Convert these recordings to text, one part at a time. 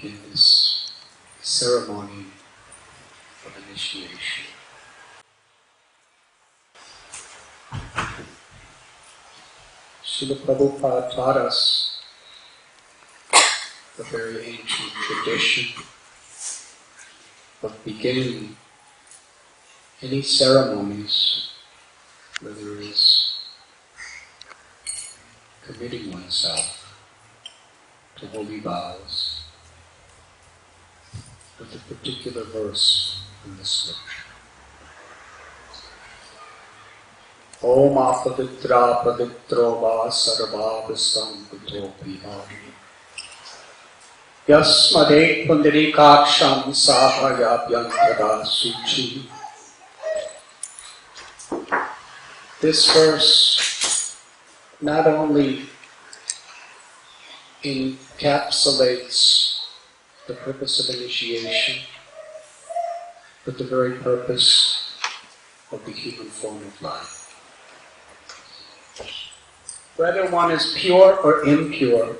in this ceremony of initiation. Srila Prabhupada taught us a very ancient tradition of beginning any ceremonies where there is committing oneself to holy vows with a particular verse in the scripture. Om apavitra pavitro va sarvabhasam kuto bihari yasmade pundarikaksham sabhayabhyantara suchi. This verse not only encapsulates the purpose of initiation, but the very purpose of the human form of life. Whether one is pure or impure,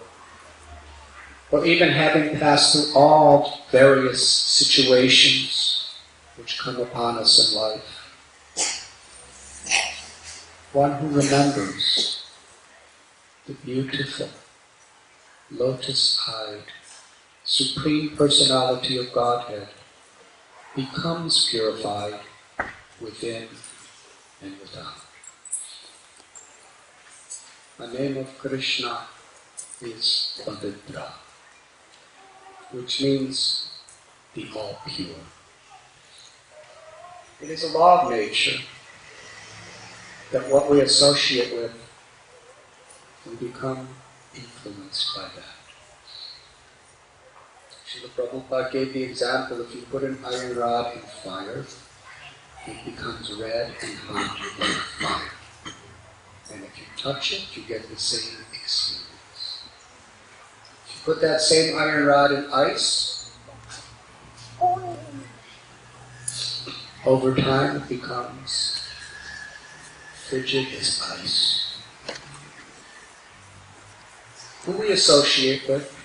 or even having passed through all various situations which come upon us in life, one who remembers the beautiful, lotus-eyed, Supreme Personality of Godhead becomes purified within and without. The name of Krishna is Pavitra, which means the all-pure. It is a law of nature that what we associate with, we become influenced by that. Srila Prabhupada gave the example, if you put an iron rod in fire, it becomes red and hot like fire. And if you touch it, you get the same experience. If you put that same iron rod in ice, over time it becomes frigid as ice. Who we associate with,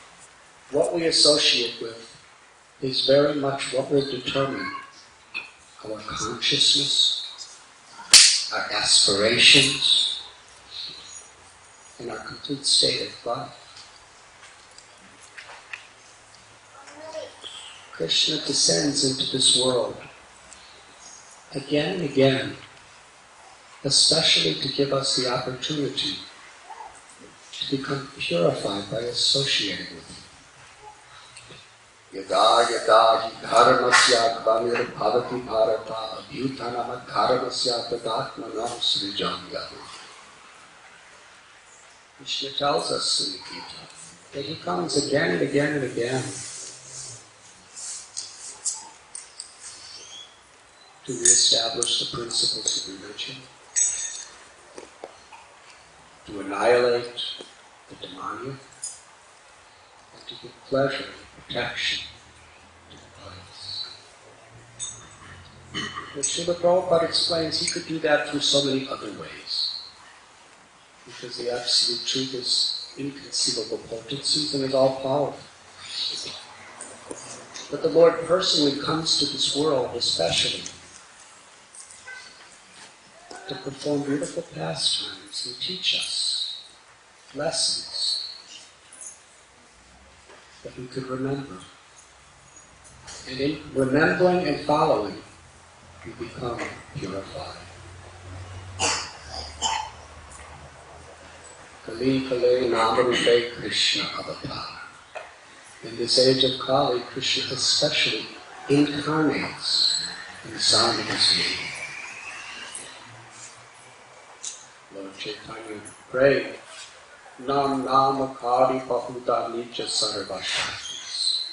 what we associate with, is very much what will determine our consciousness, our aspirations, and our complete state of life. Krishna descends into this world again and again, especially to give us the opportunity to become purified by associating with Him. Yada yada hi dharmasya gvanir bhavati bharata abhyutanam dharmasya tadatmanam srijamya. Krishna tells us in the Gita that He comes again and again and again to reestablish the principles of religion, to annihilate the demoniac, and to give pleasure and protection to the place. But Srila Prabhupada explains He could do that through so many other ways, because the Absolute Truth is inconceivable potencies and is all powerful. But the Lord personally comes to this world especially to perform beautiful pastimes and teach us lessons that we could remember. And in remembering and following, we become purified. Kali Kale Namarupe Krishna Avatar. In this age of Kali, Krishna especially incarnates in the sound of His name. Lord Chaitanya prayed, Nam Namakari Pahuta Nicha Sarvashaktis.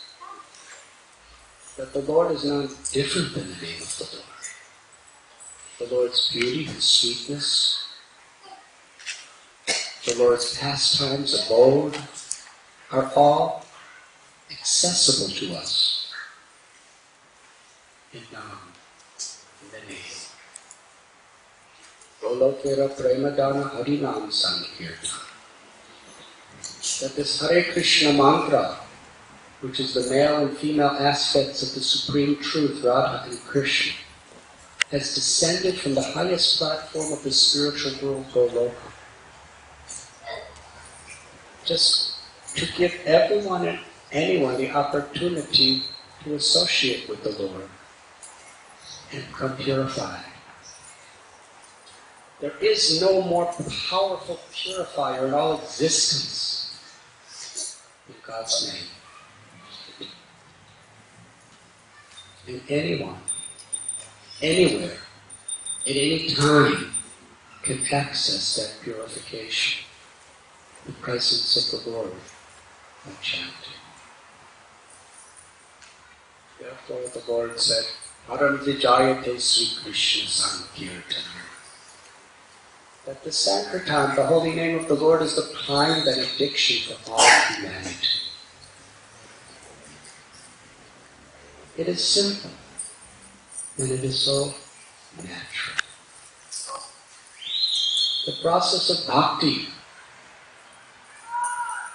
That the Lord is none different than the name of the Lord. The Lord's beauty, His sweetness, the Lord's pastimes, abode, are all accessible to us in Nam, in the name. Golokera Premadana Harinam Sankirtan. That this Hare Krishna mantra which is the male and female aspects of the Supreme Truth, Radha and Krishna, has descended from the highest platform of the spiritual world, Goloka, just to give everyone and anyone the opportunity to associate with the Lord and become purified. There is no more powerful purifier in all existence in God's name. And anyone, anywhere, at any time, can access that purification, the presence of the Lord, by chanting. Therefore the Lord said, Param Vijayate Sri Krishna Sankirtana. That the Sankirtan, the holy name of the Lord, is the prime benediction for all humanity. It is simple, and it is so natural. The process of bhakti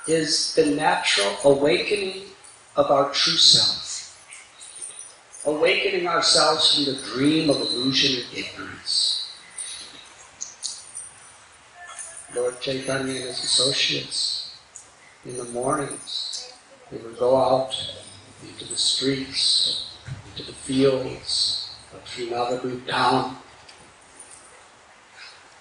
is the natural awakening of our true self. Awakening ourselves from the dream of illusion and ignorance. Lord Chaitanya and his associates, in the mornings, they would go out into the streets, into the fields of Srinagar town.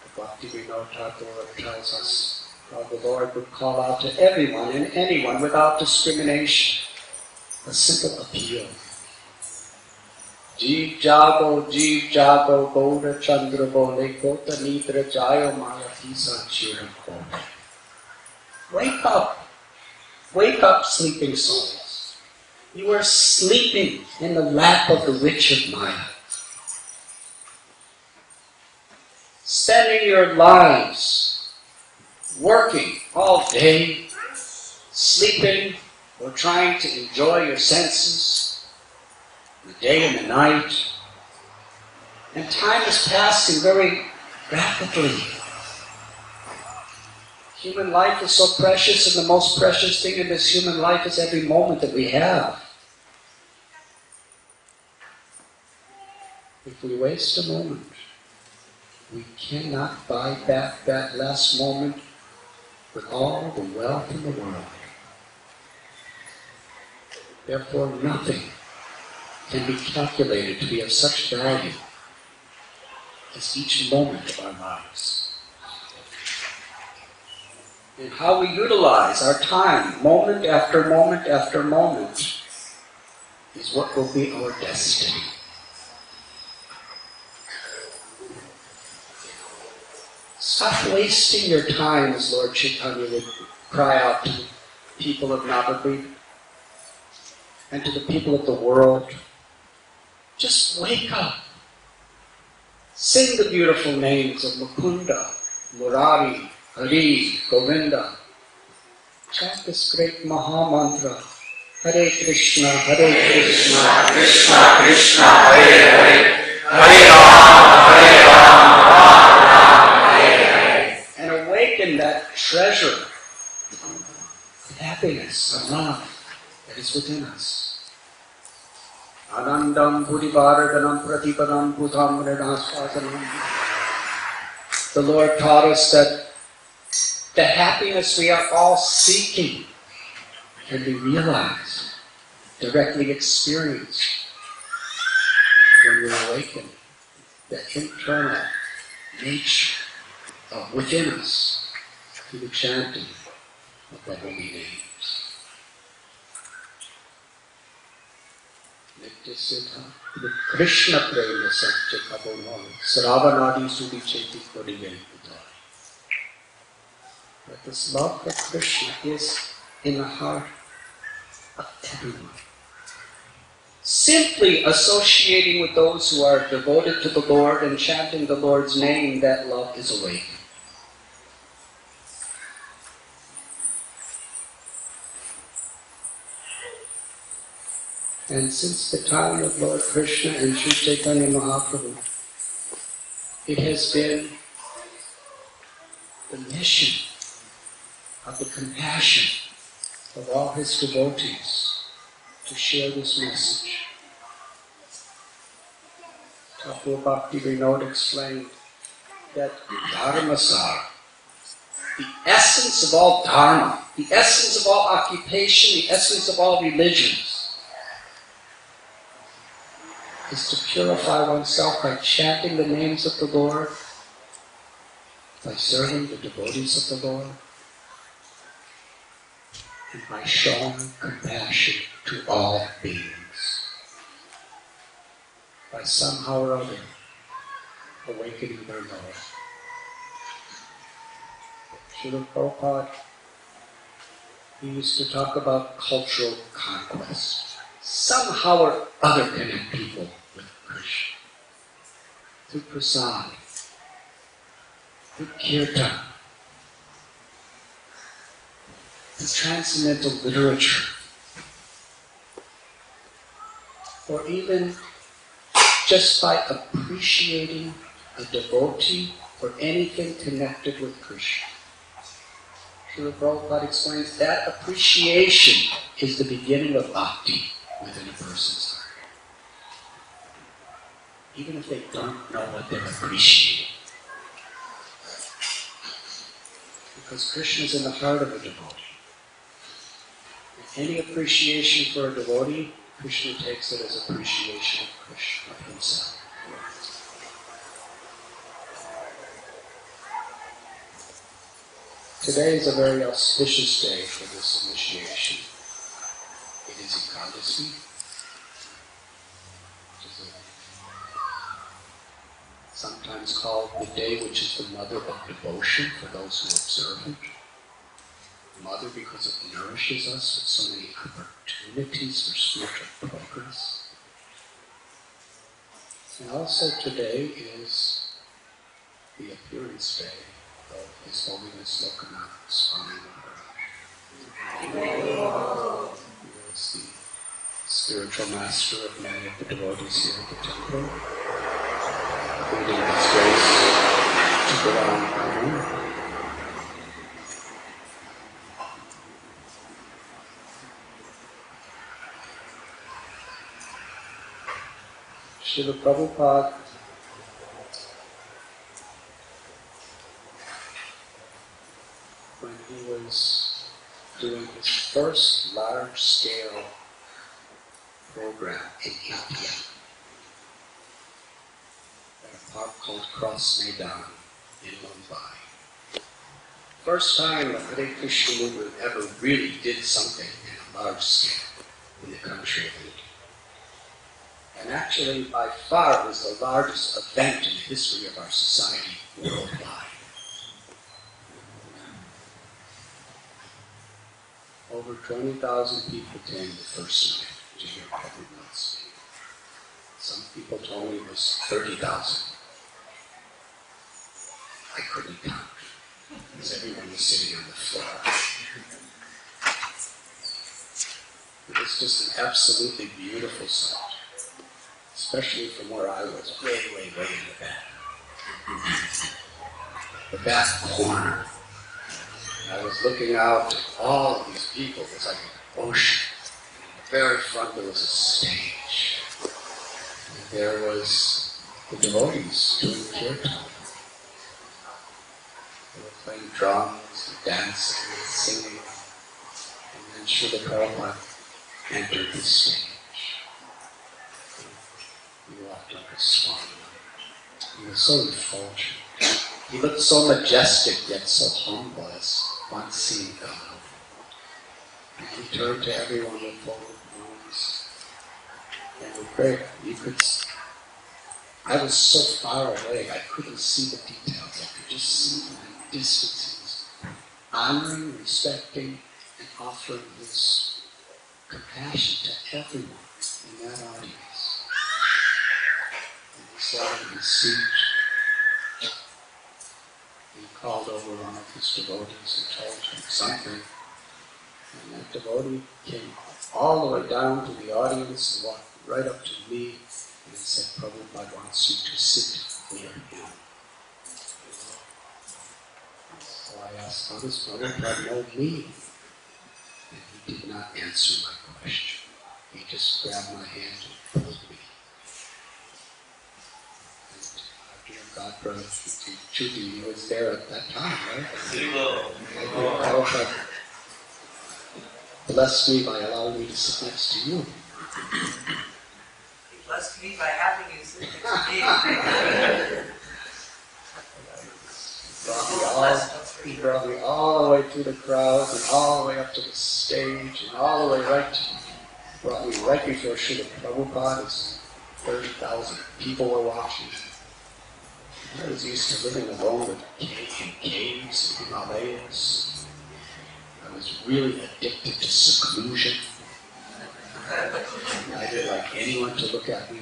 The Bhakti Vinod Thakur tells us how the Lord would call out to everyone and anyone without discrimination, a simple appeal. Jeev jago, Gaura Chandra bole, Kota Nidra Jayo Maya Tisa Chira Kota. Wake up, sleeping souls. You are sleeping in the lap of the witch of Maya. Spending your lives working all day, sleeping or trying to enjoy your senses, the day and the night, and time is passing very rapidly. Human life is so precious, and the most precious thing in this human life is every moment that we have. If we waste a moment, we cannot buy back that last moment with all the wealth in the world. Therefore, nothing can be calculated to be of such value as each moment of our lives. And how we utilize our time, moment after moment after moment, is what will be our destiny. Stop wasting your time, as Lord Chaitanya would cry out to the people of Navadvip and to the people of the world. Just wake up. Sing the beautiful names of Mukunda, Murari, Hari, Govinda. Chant this great Maha Mantra. Hare Krishna, Krishna Krishna, Hare Hare, Hare Ram, Ram Hare Hare. And awaken that treasure of happiness, of love that is within us. Anandam Purivaradanam Pratipadam Putam Redasvasanam. The Lord taught us that the happiness we are all seeking can be realized, directly experienced when we awaken the internal nature of within us through the chanting of the holy names. Krishna prema satya kabona sravanadi sudi cheti korigai pudai. But this love for Krishna is in the heart of everyone. Simply associating with those who are devoted to the Lord and chanting the Lord's name, that love is awakened. And since the time of Lord Krishna and Sri Chaitanya Mahaprabhu, it has been the mission of the compassion of all his devotees to share this message. Thakur Bhakti Vinod explained that dharmasara, the essence of all dharma, the essence of all occupation, the essence of all religions, is to purify oneself by chanting the names of the Lord, by serving the devotees of the Lord, and by showing compassion to all beings, by somehow or other awakening their Lord. Srila Prabhupada, he used to talk about cultural conquest. Somehow or other connect people with Krishna. Through prasad, through kirtan, through transcendental literature, or even just by appreciating a devotee or anything connected with Krishna. Srila Prabhupada explains that appreciation is the beginning of bhakti within a person's heart. Even if they don't know what they're appreciating. Because Krishna is in the heart of a devotee. And any appreciation for a devotee, Krishna takes it as appreciation of Krishna, of himself. Today is a very auspicious day for this initiation. It is Ekadasi, which is sometimes called the day which is the mother of devotion for those who observe it. Mother because it nourishes us with so many opportunities for spiritual progress. And also today is the appearance day of His Holiness Lokanath Swami Maharaj. He is the spiritual master of many of the devotees here at the temple, including His Grace Tukaram Prabhu. Srila Prabhupada when he was doing his first large-scale program in India at a park called Cross Maidan in Mumbai. First time the Hare Krishna movement ever really did something in a large scale in the country of India. And actually, by far, it was the largest event in the history of our society worldwide. Over 20,000 people came the first night to hear Prabhupada speak. Some people told me it was 30,000. I couldn't count, because everyone was sitting on the floor. It was just an absolutely beautiful sight. Especially from where I was, way in the back. The back corner. I was looking out at all of these people. It was like an ocean. In the very front there was a stage. And there was the devotees doing kirtan. They were playing drums, and dancing, and singing. And then Srila Prabhupada entered the stage. He walked like a Swami. He was so refulgent. He looked so majestic yet so humble as one seeing God. And he turned to everyone with folded arms and with prayer. I was so far away, I couldn't see the details. I could just see from a distance. He was honoring, respecting, and offering his compassion to everyone in that audience. He sat in his seat. He called over one of his devotees and told him something. And that devotee came all the way down to the audience and walked right up to me and said, Prabhupada wants you to sit near him. So I asked, how does Prabhupada know me? And he did not answer my question. He just grabbed my hand and pulled me. And our dear God brother, Judy, he was there at that time, right? Prabhupada blessed me by allowing me to sit next to you. He blessed me by having you sit next to me. He brought me all the way through the crowds and all the way up to the stage and all the way brought me right before Srila Prabhupada as 30,000 people were watching. I was used to living alone in caves in Himalayas. I was really addicted to seclusion. I didn't like anyone to look at me.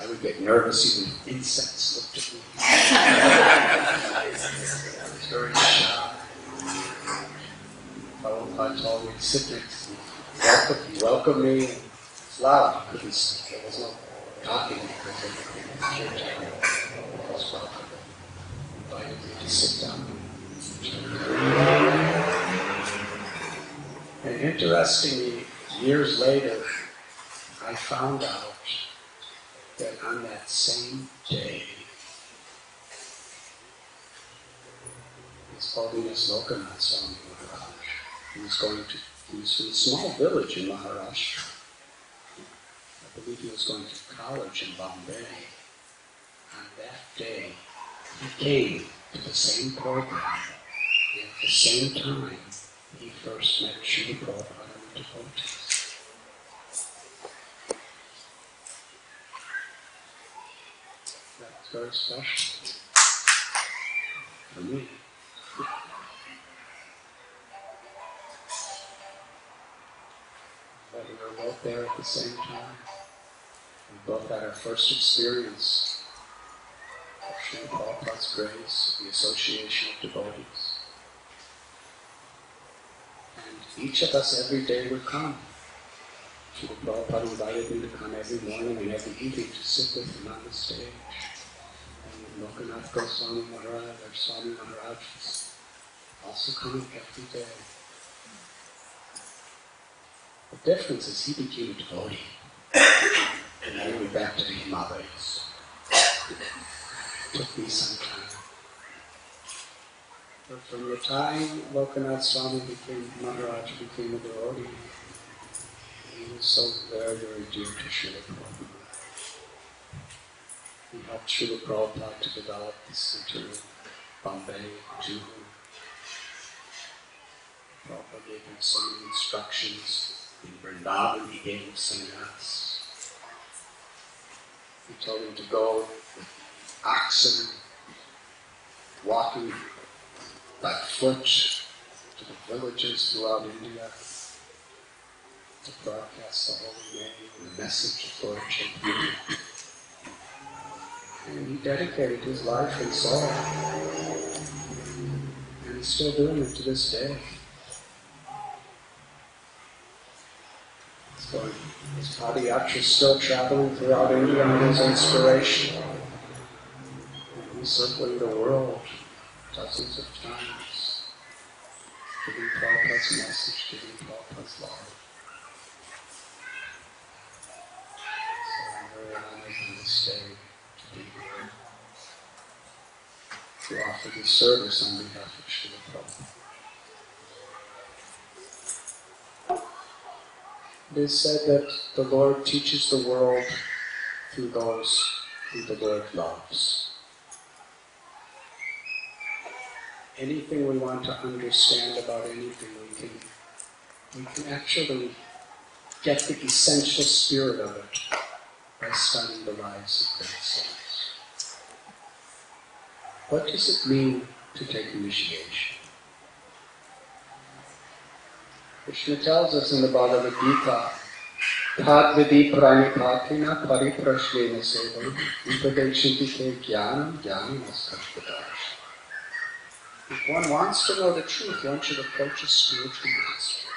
I would get nervous even if insects looked at me. I was very shy. Prabhupada told me to sit next to me. He welcomed me. It was loud. There was no talking because everything was church. It was welcome. He invited me to sit down. And interestingly, years later, I found out that on that same day, His Holiness Lokanath Swami Maharaj, he was from a small village in Maharashtra. I believe he was going to college in Bombay. On that day, he came to the same program, and at the same time, he first met Srila Prabhupada and the devotees. That's very special for me. That we were both there at the same time. We both had our first experience of Srila Prabhupada's grace, the association of devotees. And each of us every day would come. Srila Prabhupada invited me to come every morning and every evening to sit with him on the stage. And Lokanath Goswami Maharaj, or Swami Maharaj, was also coming every day. The difference is he became a devotee. And then we went back to the Himalayas. It took me some time. But from the time Lokanath Swami Maharaj became a devotee, he was so very, very dear to Srila Prabhupada. He helped Srila Prabhupada to develop the center in Bombay, Juhu. Prabhupada gave him so many instructions. In Vrindavan, he gave him sannyas. He told him to go with oxen, walking by foot to the villages throughout India, to broadcast the holy name and the message of Lord Chaitanya. And he dedicated his life and soul. And he's still doing it to this day. So his Padayatra is still traveling throughout India on his inspiration. And he's circling the world dozens of times, giving Prabhupada's message, giving Prabhupada's love. So I'm very honored on this day to be here, to offer this service on behalf of Srila Prabhupada. It is said that the Lord teaches the world through those who the Lord loves. Anything we want to understand about anything, we can actually get the essential spirit of it by studying the lives of great saints. What does it mean to take initiation? Krishna tells us in the Bhagavad Gita, Tad-vidi pranipatina pariprashlena sevam upadeshanti te jnanam jnanamaskarpadash. If one wants to know the truth, one should approach a spiritual master.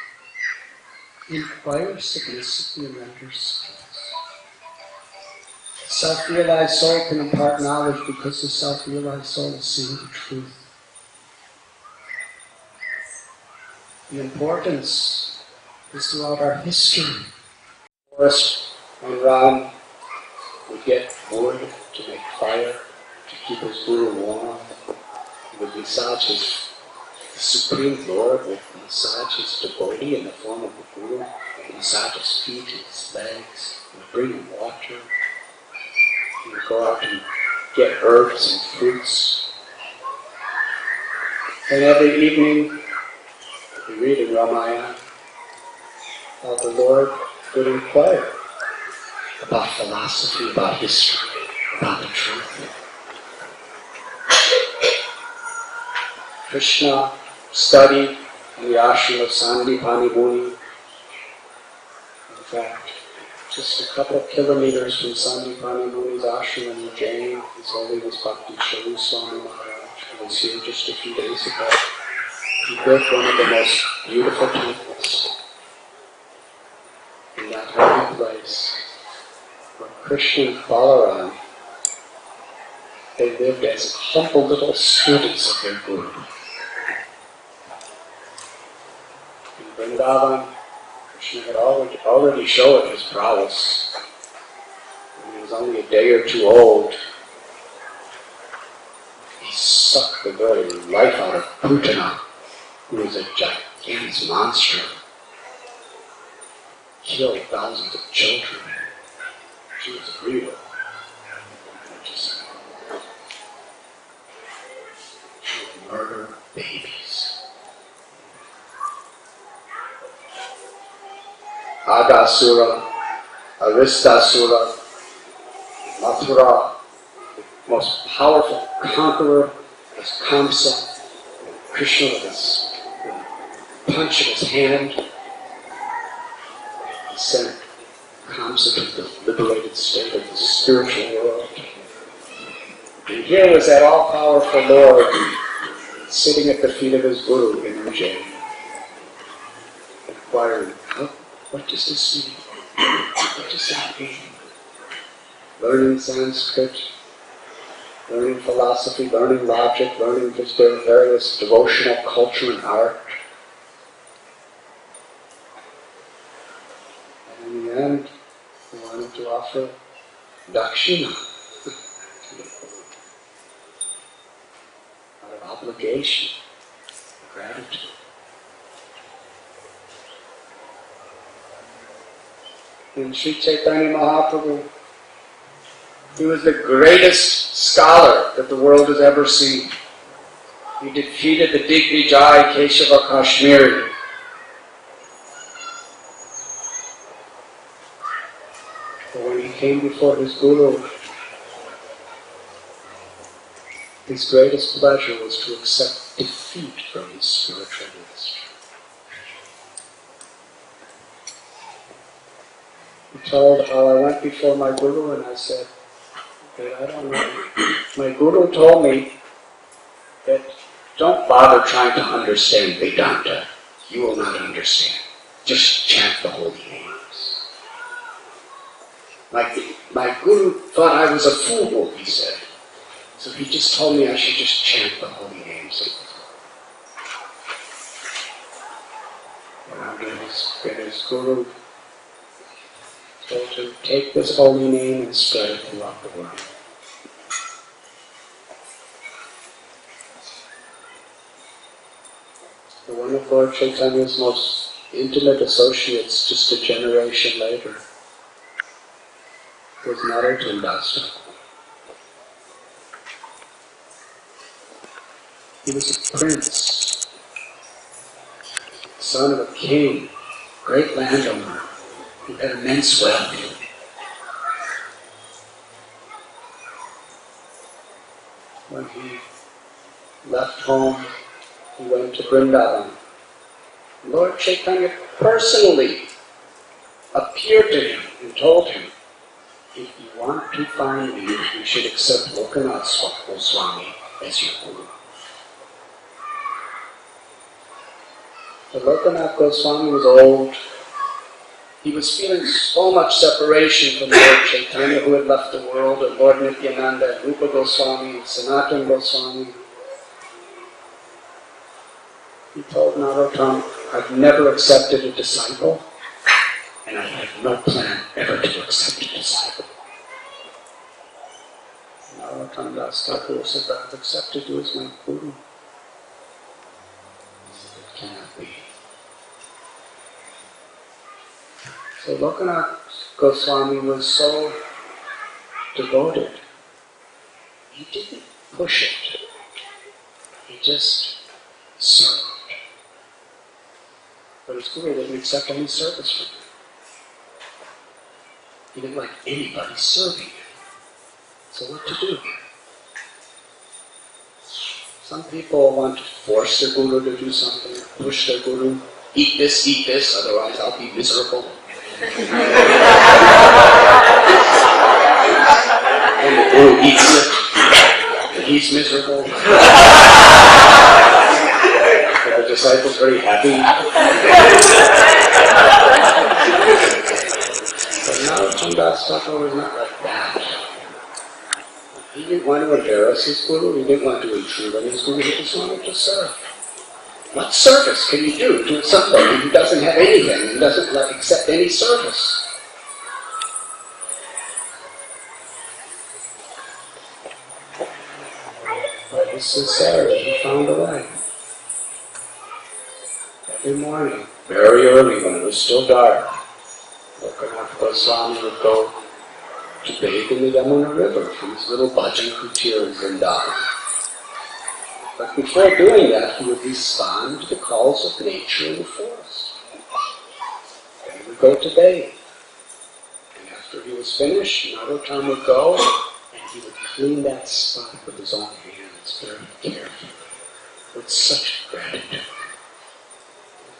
Inquire submissively and render service. Self-realized soul can impart knowledge because the self-realized soul is seeing the truth. The importance is throughout our history. First, when Ram would get wood to make fire, to keep his guru warm, he would massage his Supreme Lord, would massage his devotee in the form of the guru, he would massage his feet, his legs, he would bring him water, he would go out and get herbs and fruits. And every evening, we read in Ramayana how the Lord would inquire about philosophy, about history, about the truth. Krishna studied in the ashram of Sandipani Muni. In fact, just a couple of kilometers from Sandipani Muni's ashram in Ujjain, His Holiness Bhakti Shalu Swami Maharaj was here just a few days ago. He built one of the most beautiful temples in that holy place, where Krishna and Balaram, they lived as humble little students of their guru. In Vrindavan, Krishna had already showed his prowess. When he was only a day or two old, he sucked the very life out of Putana, who was a gigantic monster. Killed thousands of children. She was a real. She would murder babies. Adasura, Aristasura, Mathura, the most powerful conqueror was Kamsa. Krishna with his punch of his hand, he sent Kamsa to the liberated state of the spiritual world. And here was that all-powerful Lord sitting at the feet of his guru in Ujjain, inquiring, what does this mean? What does that mean? Learning Sanskrit, learning philosophy, learning logic, learning just various devotional culture and art. And in the end, he wanted to offer dakshina out of obligation, gratitude. And Sri Chaitanya Mahaprabhu, he was the greatest scholar that the world has ever seen. He defeated the Digvijay Keshava Kashmiri. But when he came before his guru, his greatest pleasure was to accept defeat from his spiritual master. He told how I went before my guru and I said, I don't know. My guru told me that don't bother trying to understand Vedanta. You will not understand. Just chant the holy names. My guru thought I was a fool, he said. So he just told me I should just chant the holy names. And his guru told him, take this holy name and spread it throughout the world. One of Lord Chaitanya's most intimate associates, just a generation later, was Narottam Das Thakur. He was a prince, son of a king, great landowner, who had immense wealth. When he left home, he went to Vrindavan. Lord Chaitanya personally appeared to him and told him, if you want to find me, you should accept Lokanath Goswami as your guru. But Lokanath Goswami was old. He was feeling so much separation from Lord Chaitanya, who had left the world, and Lord Nityananda, and Rupa Goswami, and Sanatana Goswami. He told Narottam, I've never accepted a disciple, and I have no plan ever to accept a disciple. Narottam Das Thakur said, I've accepted you as my guru. He said, it cannot be. So Lokanath Goswami was so devoted. He didn't push it. He just served. But his guru didn't accept any service from him. He didn't like anybody serving him. So what to do? Some people want to force their guru to do something, push their guru, eat this, otherwise I'll be miserable. And the guru eats it, and he's miserable. And the disciple's very happy. But Narottam Das Thakur was not like that. He didn't want to embarrass his guru, he didn't want to intrude on his guru, he just wanted to serve. What service can you do to somebody who doesn't have anything and doesn't accept any service? But with sincerity, he found a way. Every morning, very early when it was still dark, Lokanath Goswami would go to bathe in the Yamuna River from his little bhajan kutir in Vrindavan. But before doing that, he would respond to the calls of nature in the forest. Then he would go to bathe. And after he was finished, Narottam would go and he would clean that spot with his own hands very carefully, with such gratitude.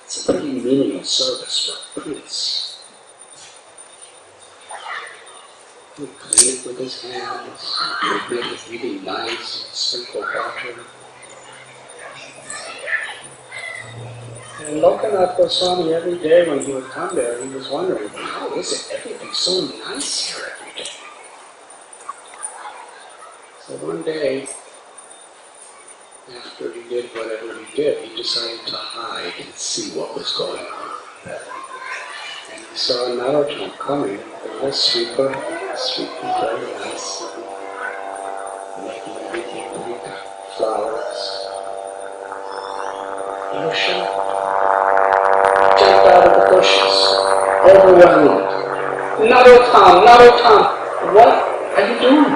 It's a pretty menial service for a prince. He would clean it with his hands, he would make it really nice, and sprinkle water. And Lokanath Goswami, every day when he would come there, he was wondering, how is it everything's so nice here every day? So one day, after he did whatever he did, he decided to hide and see what was going on. And he saw Narottam coming, and the sweeper, sweeping very nice, making everything pink flowers. He was shocked. He jumped out of the bushes, overwhelmed. Narottam, what are you doing?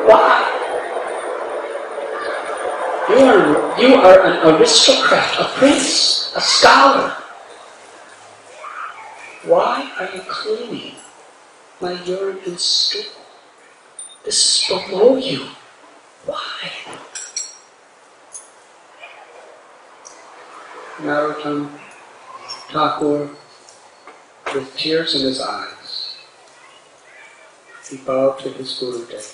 Why? You are an aristocrat, a prince, a scholar. Why are you cleaning my urine and stool? This is below you. Why? Narottam Thakur, with tears in his eyes, he bowed to his Gurudev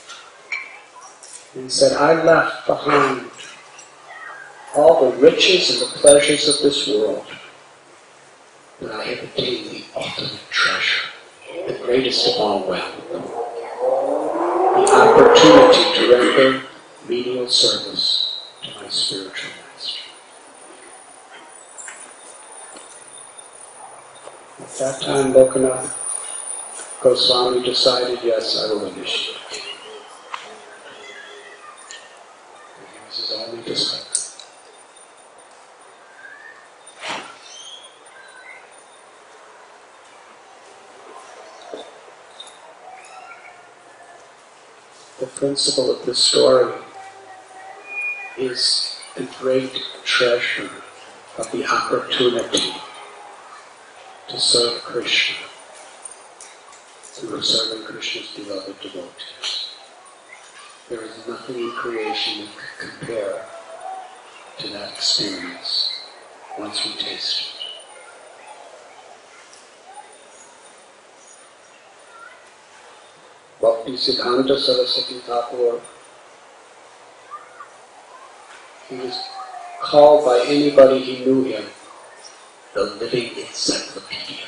and said, I left behind all the riches and the pleasures of this world, but I have attained the ultimate treasure, the greatest of all wealth, the opportunity to render menial service to my spiritual master. At that time, Lokanath Goswami decided, yes, I will initiate. And he was his only disciple. The principle of this story is the great treasure of the opportunity to serve Krishna through serving Krishna's beloved devotees. There is nothing in creation that can compare to that experience once we taste it. Bhaktisiddhanta Saraswati Thakur, he was called by anybody who knew him the living encyclopedia,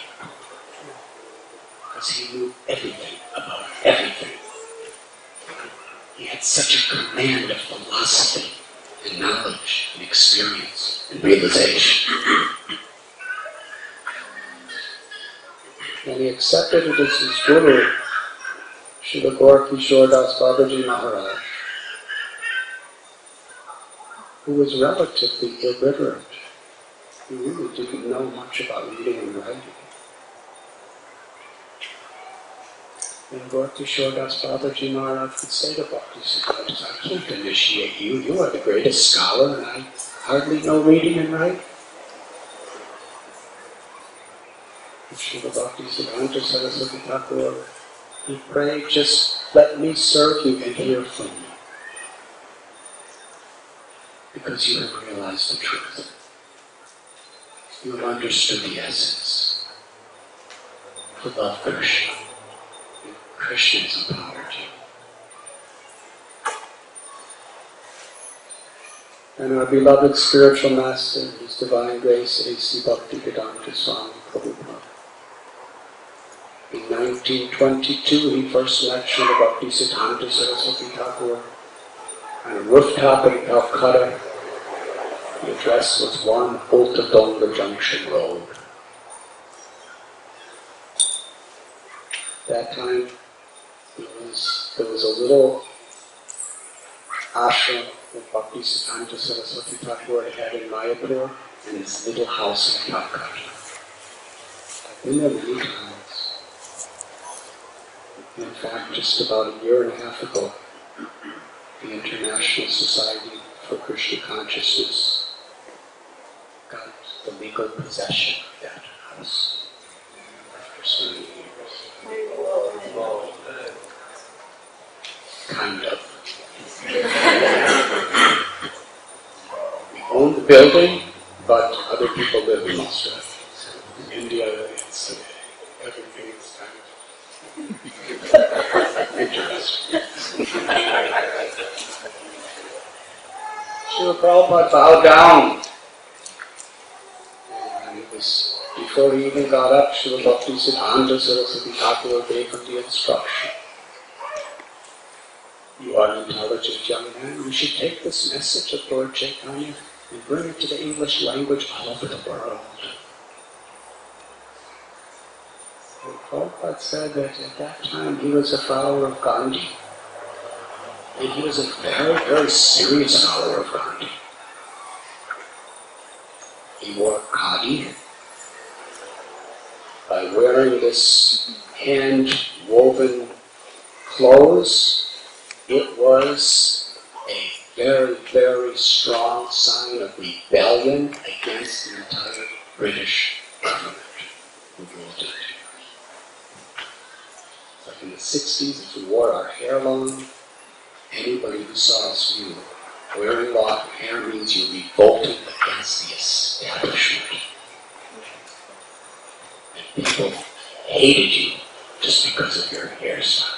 because he knew everything about everything. He had such a command of philosophy and knowledge and experience and realization. And he accepted it as his guru, Srila Gaura Kishore Das Babaji Maharaj, who was relatively illiterate. He really didn't know much about reading and writing. And Gaura Kishore Das Babaji Maharaj would say to Bhaktisiddhanta, I can't initiate you. You are the greatest scholar, and I hardly know reading and writing. And Srila Bhaktisiddhanta Saraswati Thakur, he prayed, just let me serve you and hear from you. Because you have realized the truth. You have understood the essence. You love Krishna. And Krishna has empowered you. And our beloved spiritual master, His Divine Grace, A.C. Bhaktivedanta Swami Prabhupada. In 1922, he first met Srila Bhaktisiddhanta Saraswati Thakur on a rooftop in Calcutta. The address was 1 Ultadonga Junction Road. At that time, there was a little ashram that Bhaktisiddhanta Saraswati Thakur had in Mayapur, and this little house in Calcutta. I've been there many times. In fact, just about a year and a half ago, the International Society for Krishna Consciousness got the legal possession of that house after so many years. Kind of. We own the building, but other people live in most of it. In India, everything is kind of interesting. Srila Prabhupada bowed down. And it was before he even got up, Srila Bhaktisiddhanta Saraswati Thakur gave him the instruction. You are an intelligent young man. You should take this message of Lord Chaitanya and bring it to the English language all over the world. And Prabhupada said that at that time he was a follower of Gandhi. And he was a very, very serious follower of Gandhi. He wore khadi. By wearing this hand-woven clothes, it was a very, very strong sign of rebellion against the entire British government who ruled India. Like in the 60s, if we wore our hair long, anybody who saw us knew wearing long hair means you revolted against the establishment. And people hated you just because of your hairstyle.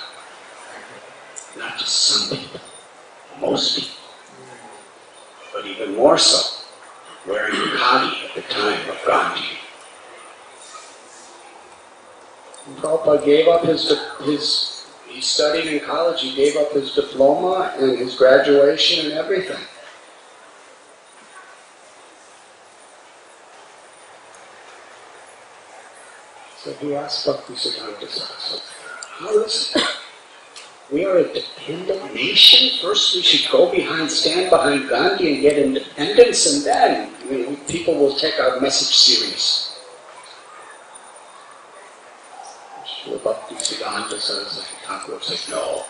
Not just some people, most people. But even more so, wearing khadi at the time of Gandhi. And Prabhupada gave up he studied in college, he gave up his diploma and his graduation and everything. So he asked Bhaktisiddhanta Saraswati, how is it? We are a dependent nation. First we should stand behind Gandhi and get independence, and then people will take our message serious. Srila Bhaktisiddhanta Saraswati Thakur said, no.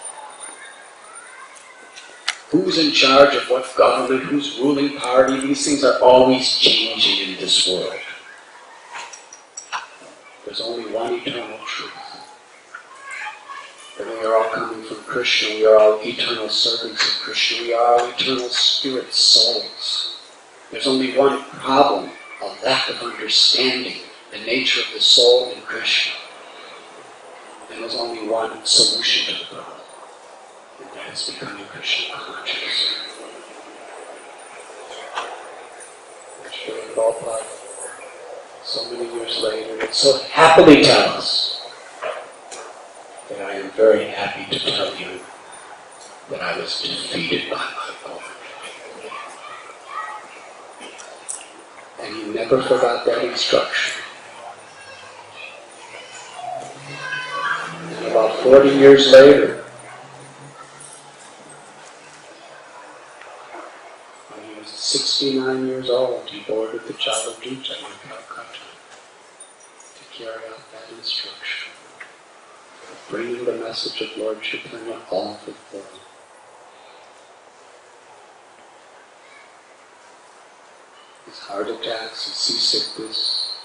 Who's in charge of what government, who's ruling party? These things are always changing in this world. There's only one eternal truth. And we are all coming from Krishna. We are all eternal servants of Krishna. We are all eternal spirit souls. There's only one problem, a lack of understanding the nature of the soul in Krishna. And there's only one solution to the problem, and that is becoming Krishna conscious. Srila Prabhupada, so many years later, would so happily tell us that I am very happy to tell you that I was defeated by my Lord. And he never forgot that instruction. about 40 years later, when he was 69 years old, he boarded the Javaduta in Calcutta to carry out that instruction, bringing the message of Lord Chaitanya all to the world. His heart attacks, his seasickness,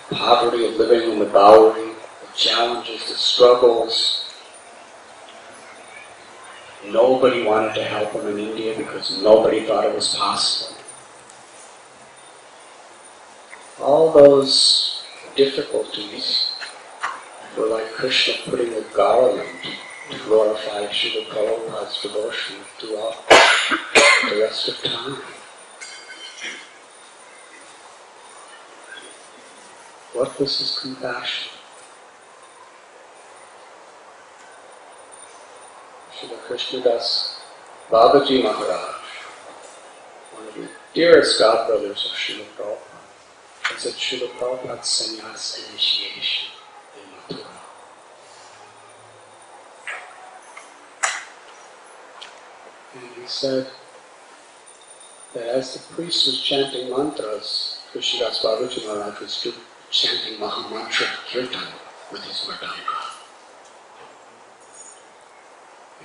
poverty of living in the Bowery, the challenges, the struggles. Nobody wanted to help him in India because nobody thought it was possible. All those difficulties were like Krishna putting a garland to glorify Srila Prabhupada's devotion throughout the rest of time. What was his compassion? Srila Krishnadas Babaji Maharaj, one of the dearest godbrothers of Srila Prabhupada, was at Srila Prabhupada's sannyas initiation in Mathura. And he said that as the priest was chanting mantras, Krishnadas Babaji Maharaj was chanting Mahamantra Kirtan with his mridanga.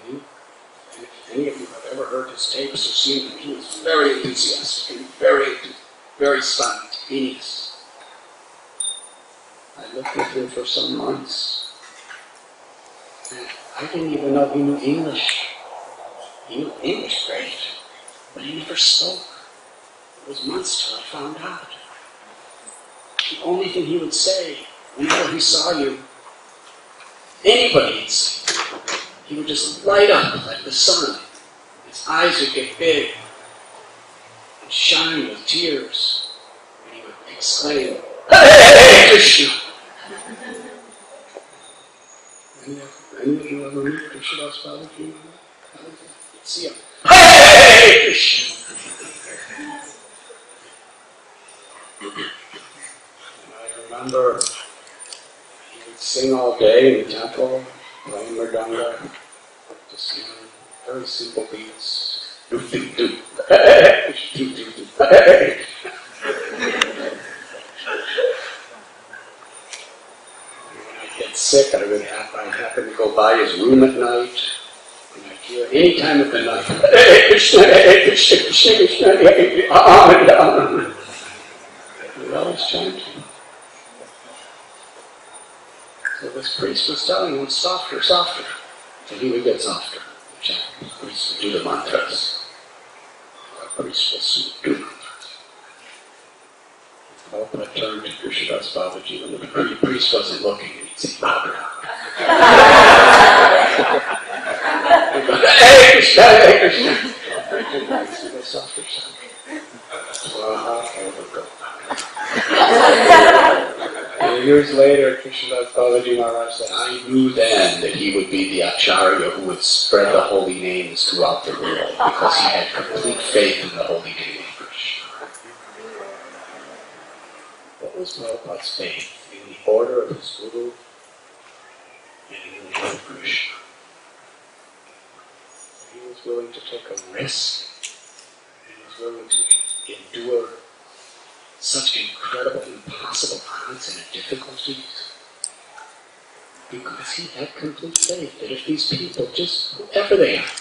And if any of you have ever heard his tapes or seen him, he was very enthusiastic and very spontaneous. I lived with him for some months, and I didn't even know he knew English. He knew English great, but he never spoke. It was months till I found out. The only thing he would say whenever he saw you, anybody he'd see, he would just light up like the sun. His eyes would get big and shine with tears. And he would exclaim, "Hey, Krishna!" Any of you ever meet Krishnadas Babaji? See him. Hey, Krishna! I remember he would sing all day in the temple, playing mridanga, just singing very simple beats. Do do do, hey, do do do, hey. When I'd get sick, I'd happen to go by his room at night, and I'd hear any time of the night, "Hey Krishna, Krishna, Krishna, hey, on." He would always chant. So this priest was telling him, softer, softer. And he would get softer. The priest would do the mantras. The priest will soon do mantras. Prabhupada turned to Krishnadas Babaji when the priest wasn't looking, and he'd say, "Barbara." He'd go, "Hey Krishna, hey Krishna." He'd go softer, And years later, Krishnadas Babaji Maharaj said, "I knew then that he would be the Acharya who would spread the holy names throughout the world because he had complete faith in the holy name of Krishna." What was Prabhupada's faith? In the order of his Guru and in the name of Krishna. He was willing to take a risk. He was willing to endure such incredible, impossible odds and difficulties, because he had complete faith that if these people, just whoever they are,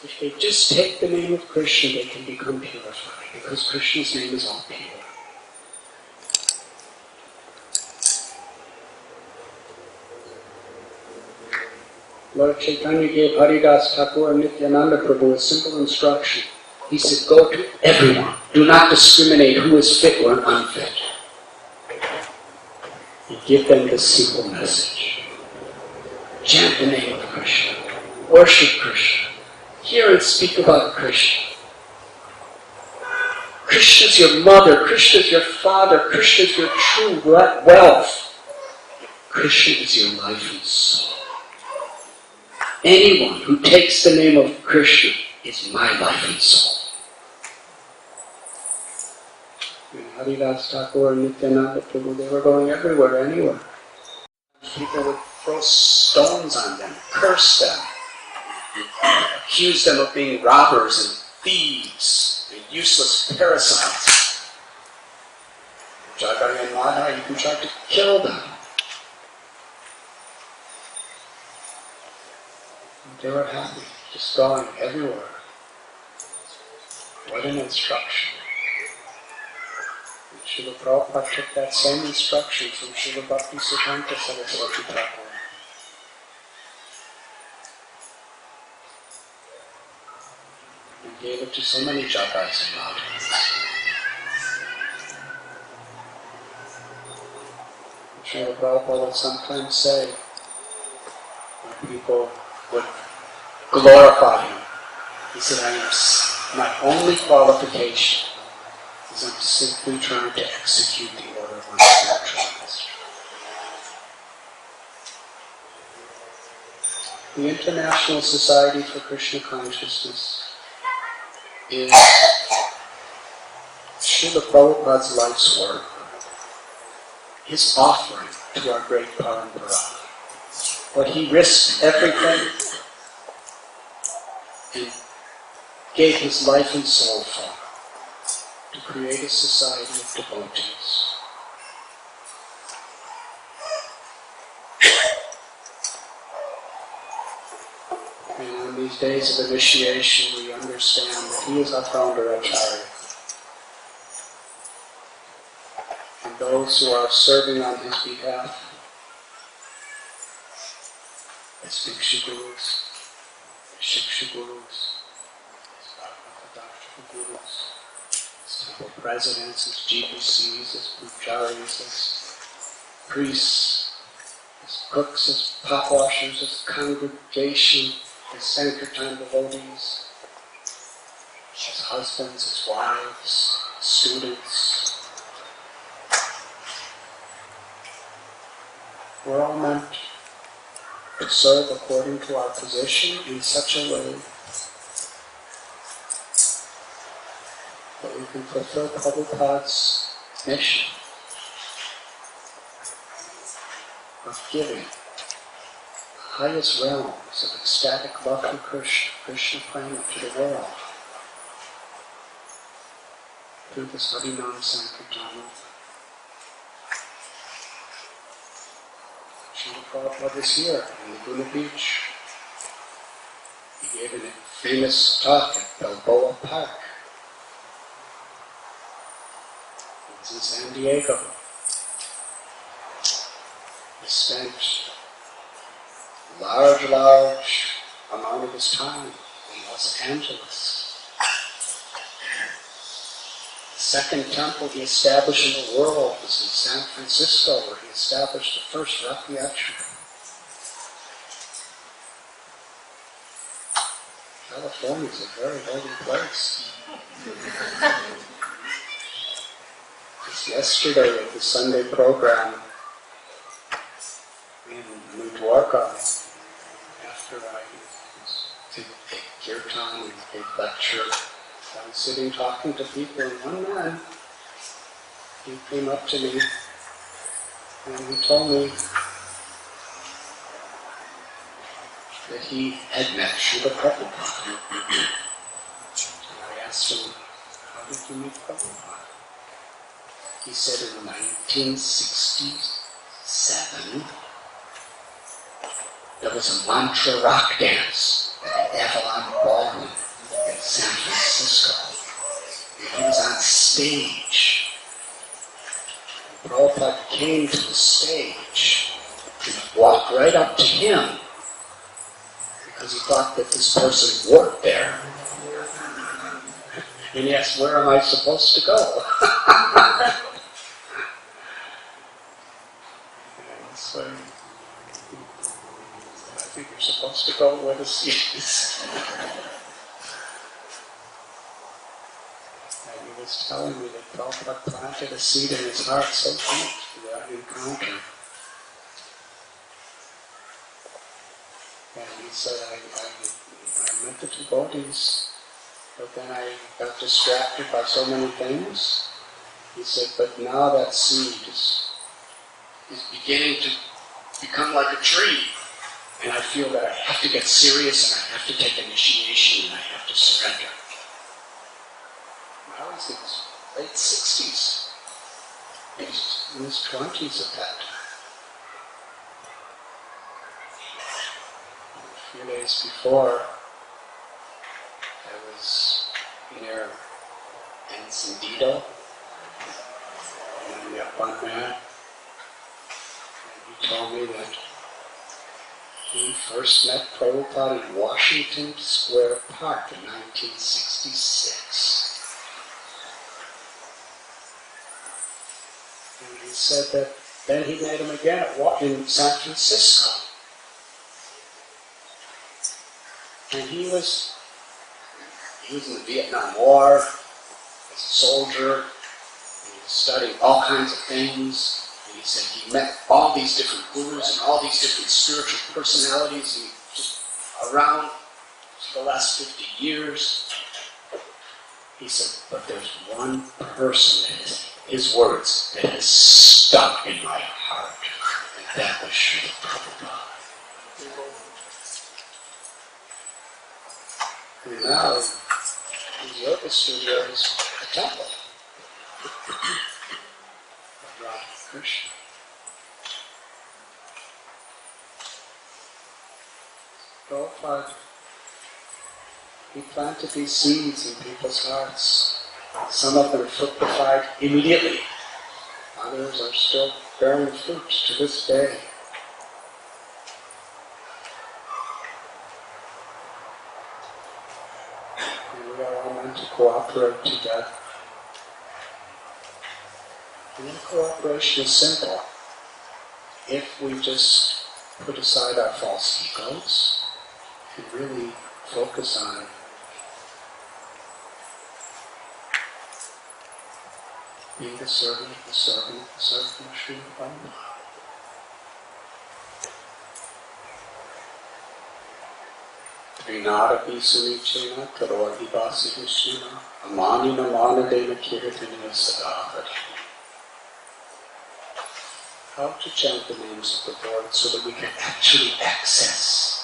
if they just take the name of Krishna, they can become purified, because Krishna's name is all pure. Lord Chaitanya gave Haridas Thakur and Nityananda Prabhu a simple instruction. He said, "Go to everyone. Do not discriminate who is fit or unfit. And give them this simple message. Chant the name of Krishna. Worship Krishna. Hear and speak about Krishna. Krishna is your mother. Krishna is your father. Krishna is your true wealth. Krishna is your life and soul. Anyone who takes the name of Krishna is my life and soul." And Haridas Thakur and Nityananda Prabhu, they were going everywhere, anywhere. people would throw stones on them, curse them, accuse them of being robbers and thieves and useless parasites. Jagai and Madha even tried to kill them. And they were happy, just going everywhere. What an instruction. And Srila Prabhupada took that same instruction from Srila Bhakti Siddhanta Saraswati Thakur. And gave it to so many Jagais and Madhas. Srila Prabhupada would sometimes say, when people would glorify him, he said, my only qualification is I'm simply trying to execute the order of my spiritual master. The International Society for Krishna Consciousness is Srila Prabhupada's life's work, his offering to our great parampara. But he risked everything and gave his life and soul for to create a society of devotees. And in these days of initiation, we understand that he is our founder Acharya. And those who are serving on his behalf as Bhikshu Gurus, as Shiksha Gurus, as Bhagavata Gurus, as temple presidents, as GBCs, as pujaris, as priests, as cooks, as pot washers, as congregation, as Sankirtan devotees, as husbands, as wives, as students. We're all meant to serve according to our position in such a way that we can fulfill Prabhupada's mission of giving the highest realms of ecstatic love for Krishna, Krishna prema to the world through this Harinam Sankirtan movement. Srila Prabhupada was here in Laguna Beach. He gave a famous talk at Balboa Park. He was in San Diego. He spent a large amount of his time in Los Angeles. The second temple he established in the world was in San Francisco, where he established the first Rathi Ashram. California is a very holy place. Just yesterday at the Sunday program in New Dwarka, after I did kirtan and gave lecture, I was sitting talking to people, and one man, he came up to me and he told me that he had met Srila Prabhupada. And I asked him, how did you meet Prabhupada? He said in 1967, there was a mantra rock dance at the Avalon Ballroom in San Francisco. And he was on stage. And Prabhupada came to the stage and walked right up to him because he thought that this person worked there. And he asked, where am I supposed to go? And so I think you're supposed to go where the seat is. And he was telling me that Prabhupada planted a seed in his heart so deep for that encounter. And he said, I met the devotees, but then I got distracted by so many things. He said, but now that seed is beginning to become like a tree, and I feel that I have to get serious, and I have to take initiation, and I have to surrender. I was in his late 60s. He was in his 20s at that time. A few days before, I was near Encendido, and I met one man, and he told me that he first met Prabhupada in Washington Square Park in 1966. And he said that then he met him again in San Francisco. And he was in the Vietnam War, as a soldier, and he was studying all kinds of things. And he said he met all these different gurus and all these different spiritual personalities and just around for the last 50 years. He said, but there's one person that is his words that has stuck in my heart, and that was Srila Prabhupada. And now, his yoga studio is a temple of Radha Krishna. Prabhupada, he planted these seeds in people's hearts. Some of them fructified immediately. Others are still bearing fruit to this day. And we are all meant to cooperate together. And the cooperation is simple. If we just put aside our false egos and really focus on being the servant of the servant of the servant of Srila Prabhupada. Trinada Visunichena Karodi Vasi Vishna Amani Namana Dena Kirtana Sadavati. How to chant the names of the Lord so that we can actually access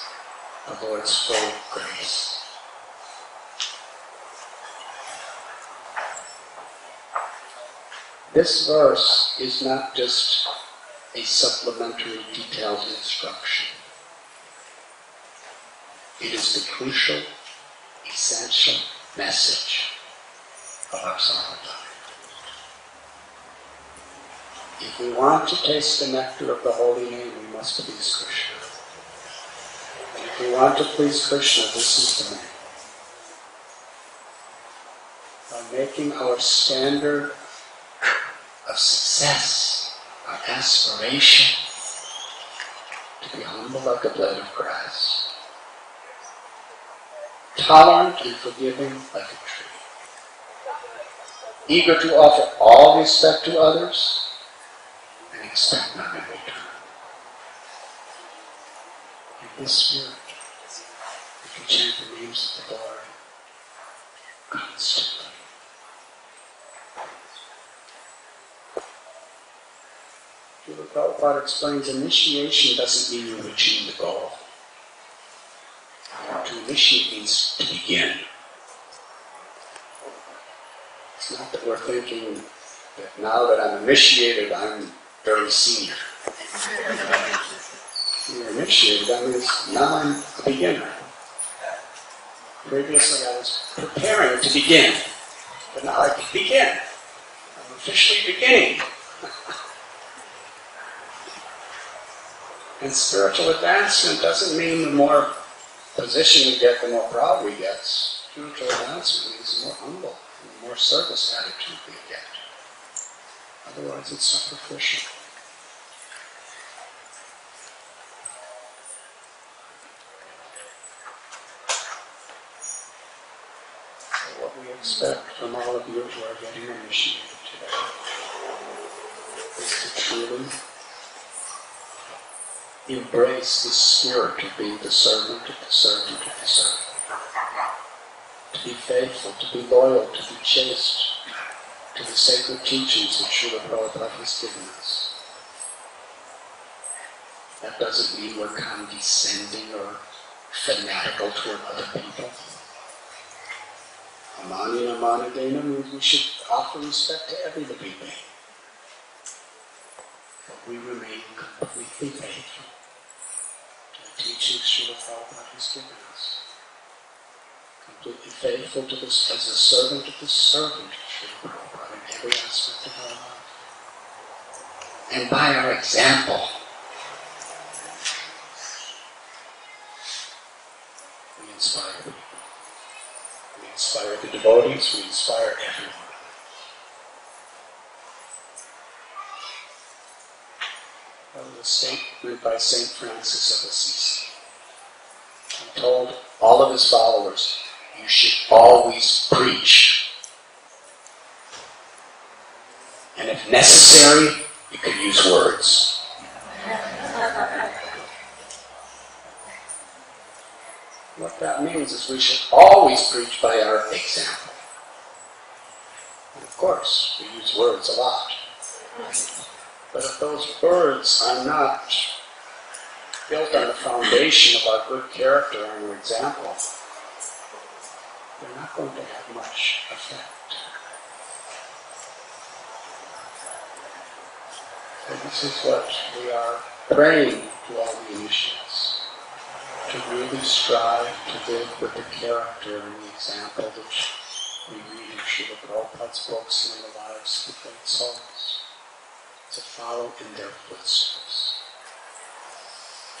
the Lord's full grace. This verse is not just a supplementary detailed instruction. It is the crucial, essential message of our Sampradaya. If we want to taste the nectar of the holy name, we must please Krishna. And if we want to please Krishna, this is the name. By making our standard of success, our aspiration, to be humble like a blade of grass, tolerant and forgiving like a tree, eager to offer all respect to others, and expect none in return. In this spirit, we can chant the names of the Lord constantly. Srila Prabhupada explains initiation doesn't mean you're reaching the goal. To initiate means to begin. It's not that we're thinking that now that I'm initiated, I'm very senior. You're initiated, that means now I'm a beginner. Previously I was preparing to begin, but now I can begin. I'm officially beginning. And spiritual advancement doesn't mean the more position we get, the more proud we get. Spiritual advancement means the more humble, the more service attitude we get. Otherwise it's superficial. So what we expect from all of you who are getting initiated today is to truly embrace the spirit of being the servant of the servant of the servant. To be faithful, to be loyal, to be chaste to the sacred teachings that Srila Prabhupada has given us. That doesn't mean we're condescending or fanatical toward other people. Amani and Amani Dana means we should offer respect to every living being. But we remain completely faithful to the teachings Srila Prabhupada has given us. Completely faithful to this as a servant of the servant of Srila Prabhupada in every aspect of our life. And by our example, we inspire people. We inspire the devotees, we inspire everyone. That was a statement by St. Francis of Assisi. He told all of his followers, you should always preach. And if necessary, you can use words. What that means is we should always preach by our example. And of course, we use words a lot. But if those words are not built on the foundation of our good character and our example, they're not going to have much effect. So this is what we are praying to all the initiates, to really strive to live with the character and the example which we read in Srila Prabhupada's books and in the lives of the great souls, to follow in their footsteps,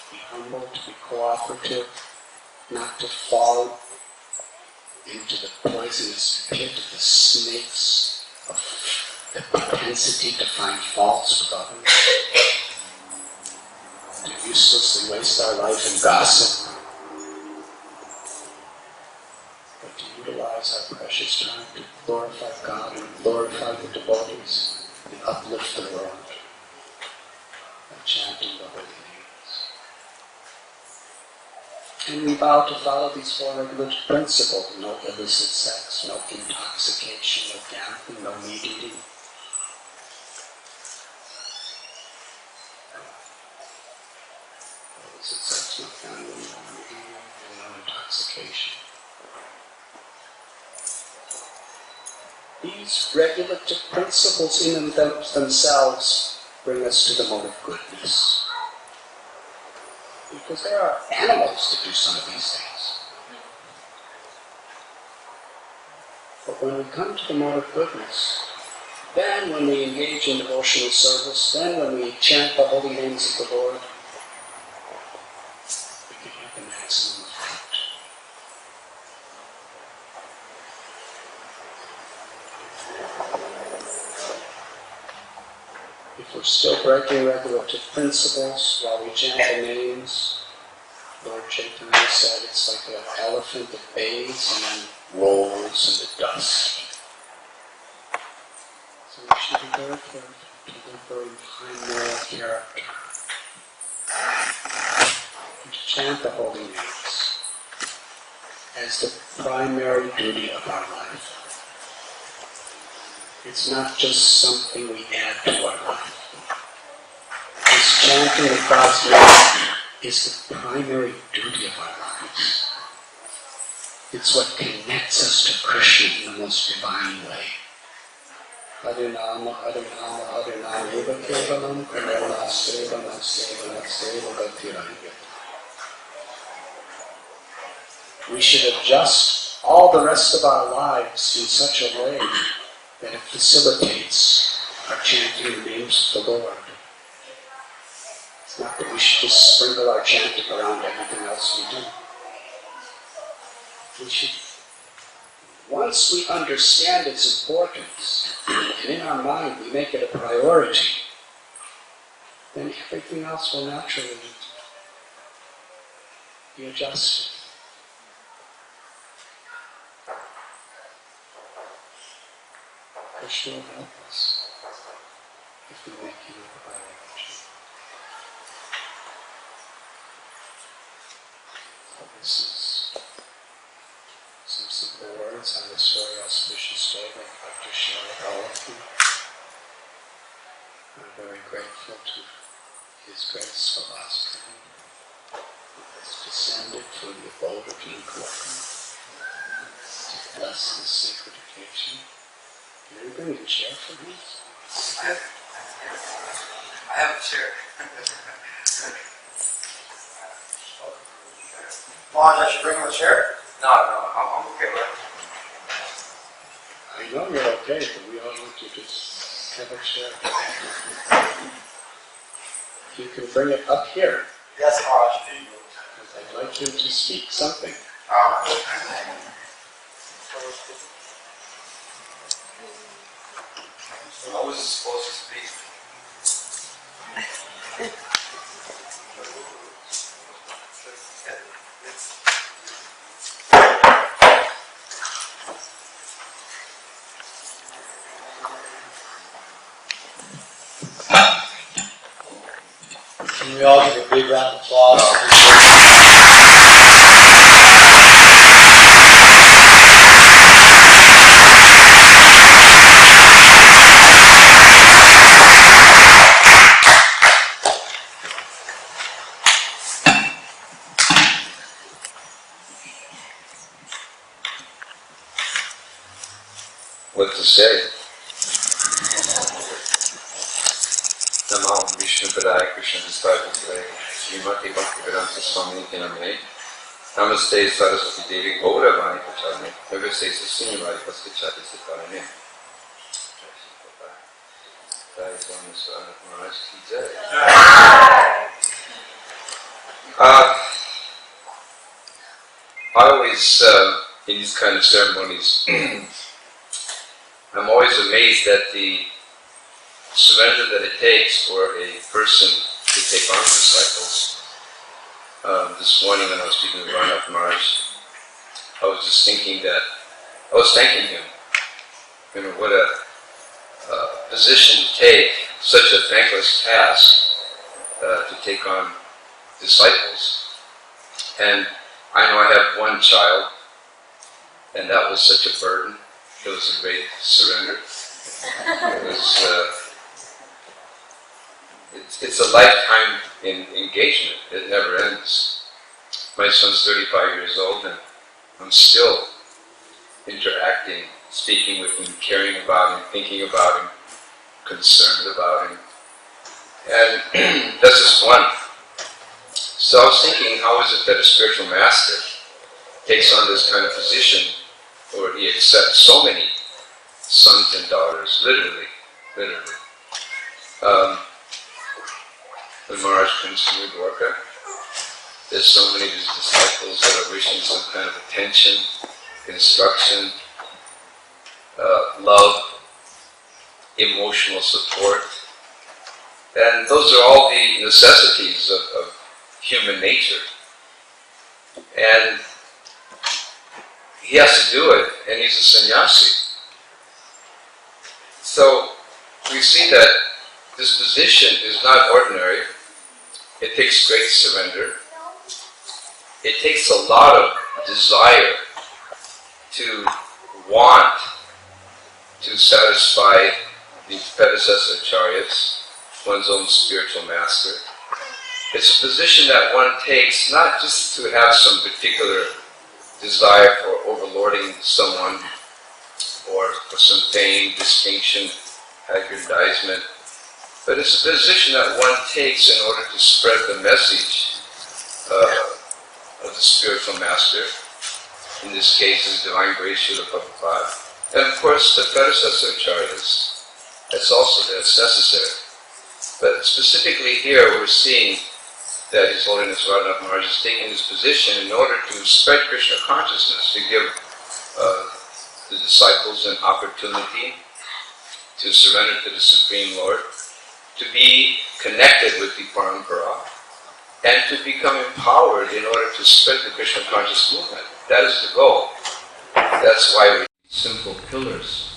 to be humble, to be cooperative, not to fall into the poisonous pit of the snakes of the propensity to find faults with others, to uselessly waste our life in gossip, but to utilize our precious time to glorify God and glorify the devotees and uplift the world by chanting the holy names. And we vow to follow these four regulative principles: no illicit sex, no intoxication, no gambling, no meat eating. Illicit sex, no gambling, no meat eating, and no intoxication. These regulative principles in themselves bring us to the mode of goodness. Because there are animals that do some of these things. But when we come to the mode of goodness, then when we engage in devotional service, then when we chant the holy names of the Lord, we can have the maximum effect. If we're still breaking regulative principles while we chant the names, Lord Chaitanya said it's like an elephant that bathes and then rolls in the dust. So we should be very careful to live very high moral character and to chant the holy names as the primary duty of our life. It's not just something we add to our life. This chanting of God's name is the primary duty of our lives. It's what connects us to Krishna in the most divine way. Harinama, Harinama, Harinama, Eva Kevalam, Karana, Seva, Naseva, Naseva, Gatiranga. We should adjust all the rest of our lives in such a way that it facilitates our chanting the names of the Lord. It's not that we should just sprinkle our chanting around everything else we do. We should, once we understand its importance, and in our mind we make it a priority, then everything else will naturally be adjusted. Krishna will help us if we make it a priority. So this is some simple words on this very auspicious day that I'd like to share with all of you. I'm very grateful to His Grace Philosophy. for the abode of King Welcome to bless this sacred occasion. Can you bring a chair for me? I have a chair. Mons, I should bring him a chair? No, I'm okay with it. I know you're okay, but we all want you to have a chair. You can bring it up here. Yes, Mons. I'd like you to speak something. I wasn't supposed to speak. Can we all give a big round of applause? What to say? Namo Vishnu Padaya Krishna Disciple Srimati Bhaktivedanta Swami Name. Namaste Saraswati Devi Gauravani Pachane. Namaste Srimati Pastichati Sitarane. Jai Swami Radhanath Maharaj Ki Jai. I always, in these kind of ceremonies, I'm always amazed at the surrender that it takes for a person to take on disciples. This morning when I was speaking with Radhanath Maharaj, I was just thinking that, I was thanking him. You know, what a position to take, such a thankless task to take on disciples. And I know I have one child, and that was such a burden. It was a great surrender. It was, it's a lifetime engagement. It never ends. My son's 35 years old, and I'm still interacting, speaking with him, caring about him, thinking about him, concerned about him. And that's just one. So I was thinking, how is it that a spiritual master takes on this kind of position, or he accepts so many sons and daughters, literally. When Maharaj comes to Dwarka, there's so many of his disciples that are wishing some kind of attention, instruction, love, emotional support. And those are all the necessities of human nature. And he has to do it, and he's a sannyasi. So we see that this position is not ordinary. It takes great surrender. It takes a lot of desire to want to satisfy the predecessor acharyas, one's own spiritual master. It's a position that one takes not just to have some particular desire for overlording someone or for some fame, distinction, aggrandizement, but it's a position that one takes in order to spread the message of the spiritual master. In this case, is Divine Grace Srila Prabhupada. And of course, the predecessor acharyas. That's necessary. But specifically here, we're seeing that His Holiness Radhanath Maharaj is taking this position in order to spread Krishna consciousness, to give the disciples an opportunity to surrender to the Supreme Lord, to be connected with the Parampara, and to become empowered in order to spread the Krishna conscious movement. That is the goal. That's why we simple pillars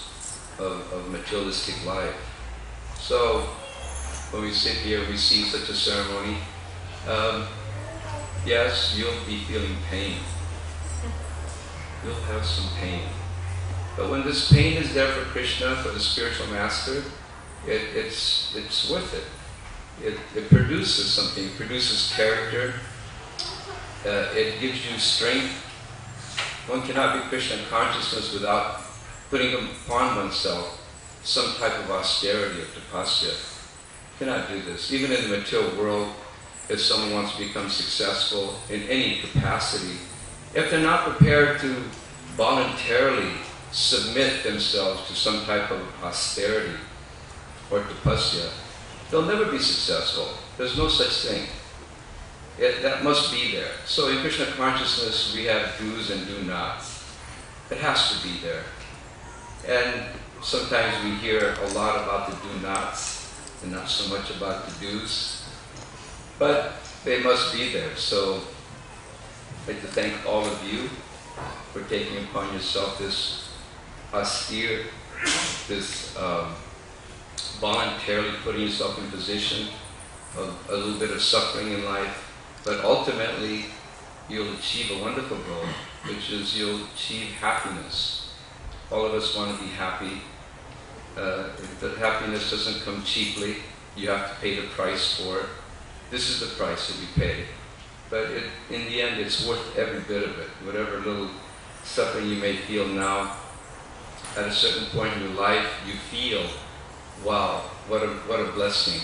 of materialistic life. So when we sit here, we see such a ceremony. Yes, you'll be feeling pain. You'll have some pain. But when this pain is there for Krishna, for the spiritual master, it's worth it. It produces something, it produces character, It gives you strength. One cannot be Krishna consciousness without putting upon oneself some type of austerity or tapasya. You cannot do this. Even in the material world, if someone wants to become successful in any capacity, if they're not prepared to voluntarily submit themselves to some type of austerity or tapasya, they'll never be successful. There's no such thing. That must be there. So in Krishna consciousness, we have do's and do nots. It has to be there. And sometimes we hear a lot about the do nots and not so much about the do's. But they must be there. So I'd like to thank all of you for taking upon yourself this austere, this voluntarily putting yourself in position of a little bit of suffering in life. But ultimately, you'll achieve a wonderful goal, which is you'll achieve happiness. All of us want to be happy. But happiness doesn't come cheaply. You have to pay the price for it. This is the price that we pay. But in the end, it's worth every bit of it. Whatever little suffering you may feel now, at a certain point in your life, you feel, wow, what a blessing.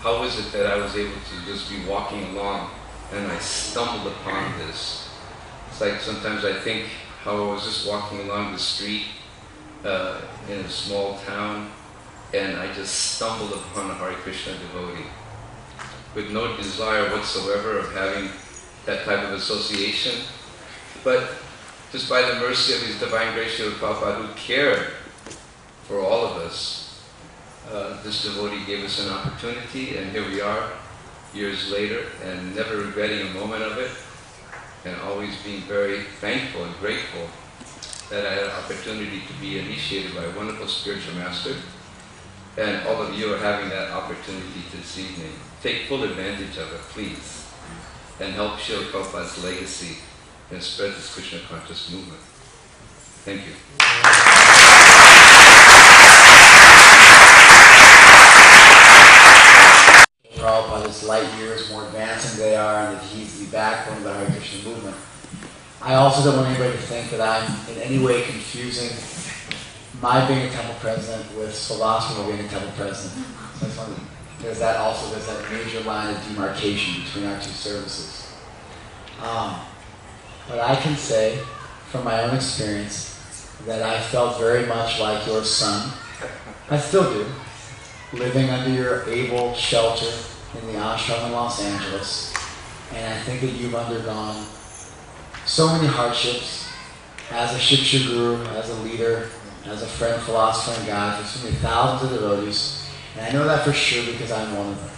How is it that I was able to just be walking along and I stumbled upon this? It's like sometimes I think how I was just walking along the street in a small town and I just stumbled upon a Hare Krishna devotee with no desire whatsoever of having that type of association, but just by the mercy of His Divine Grace, Srila Prabhupada, who cared for all of us, this devotee gave us an opportunity, and here we are, years later, and never regretting a moment of it, and always being very thankful and grateful that I had an opportunity to be initiated by a wonderful spiritual master. And all of you are having that opportunity this evening. Take full advantage of it, please, and help Srila Prabhupada's legacy and spread this Krishna conscious movement. Thank you. Prabhupada's light years more advanced than they are, and that he's the backbone of the Hare Krishna movement. I also don't want anybody to think that I'm in any way confusing my being a temple president with Swalasrama being a temple president. So that's one, there's that major line of demarcation between our two services. But I can say, from my own experience, that I felt very much like your son. I still do. Living under your able shelter in the ashram in Los Angeles. And I think that you've undergone so many hardships as a Shiksha guru, as a leader, as a friend, philosopher, and guide for so many thousands of devotees. And I know that for sure because I'm one of them.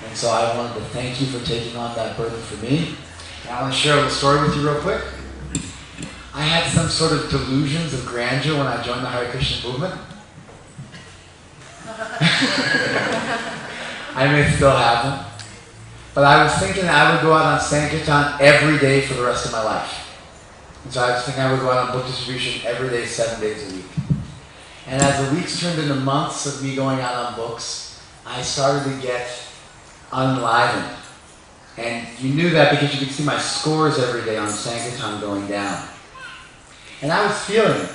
And so I wanted to thank you for taking on that burden for me. And I want to share a little story with you real quick. I had some sort of delusions of grandeur when I joined the Hare Krishna movement. I may still have them. But I was thinking that I would go out on Sankirtan every day for the rest of my life. And so I was thinking I would go out on book distribution every day, 7 days a week. And as the weeks turned into months of me going out on books, I started to get unenlivened. And you knew that because you could see my scores every day on Sankirtan going down. And I was feeling it.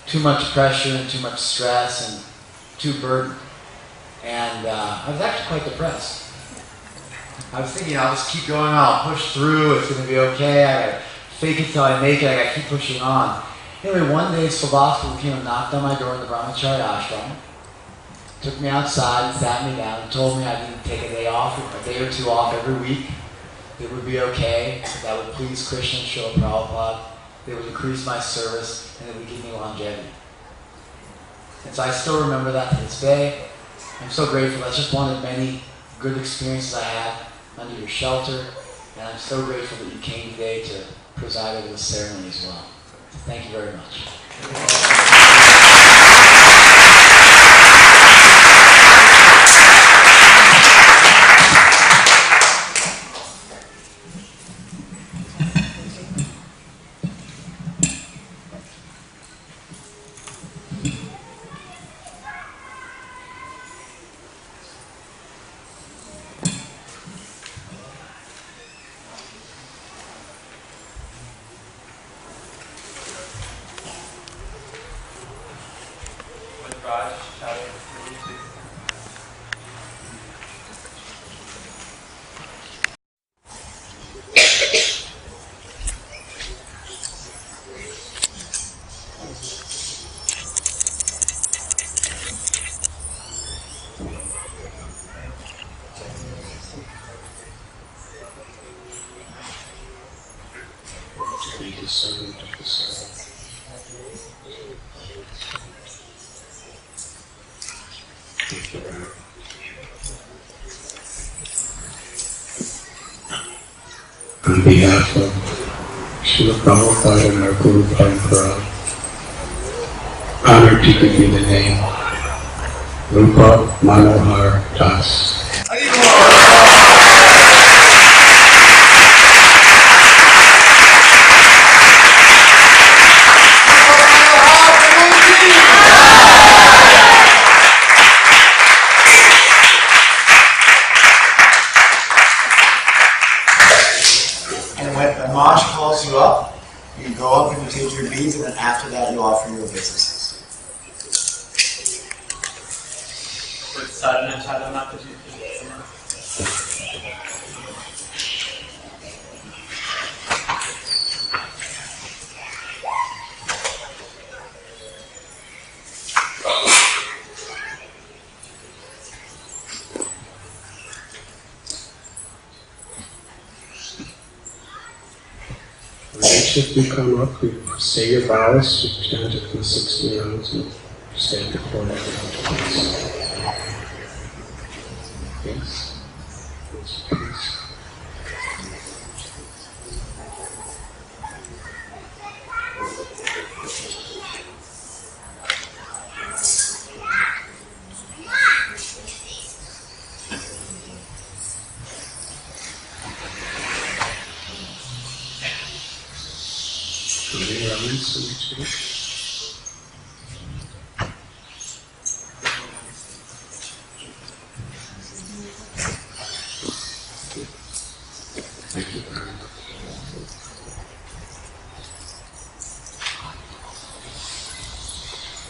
Too much pressure and too much stress and too burdened. And I was actually quite depressed. I was thinking, I'll just keep going on, I'll push through, it's going to be okay, I gotta fake it till I make it, I gotta keep pushing on. Anyway, one day Slavasva came and knocked on my door in the Brahmacharya ashram, took me outside and sat me down and told me I needed to take a day off, a day or two off every week. It would be okay, that would please Krishna and Srila Prabhupada, they would increase my service, and it would give me longevity. And so I still remember that to this day. I'm so grateful. That's just one of many good experiences I had under your shelter, and I'm so grateful that you came today to preside over this ceremony as well. Thank you very much. servant of the servant. Thank you very much. On behalf of Srila Prabhupada and our Guru Parampara, honored to give you the name Rupa Manohar Das. And when the Maj calls you up, you go up and you take your beads, and then after that you offer your obeisances. If you come up, you say your vows, you chant it for 60 rounds, and stand before everyone twice. Yes? Yes, please. Any rounds in each week? Thank you very much.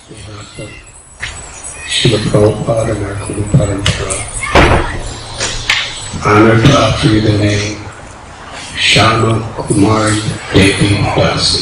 On behalf of Srila Prabhupada and our Guru Parampara, honored to offer you the name Shama Kumari Devi Dasi.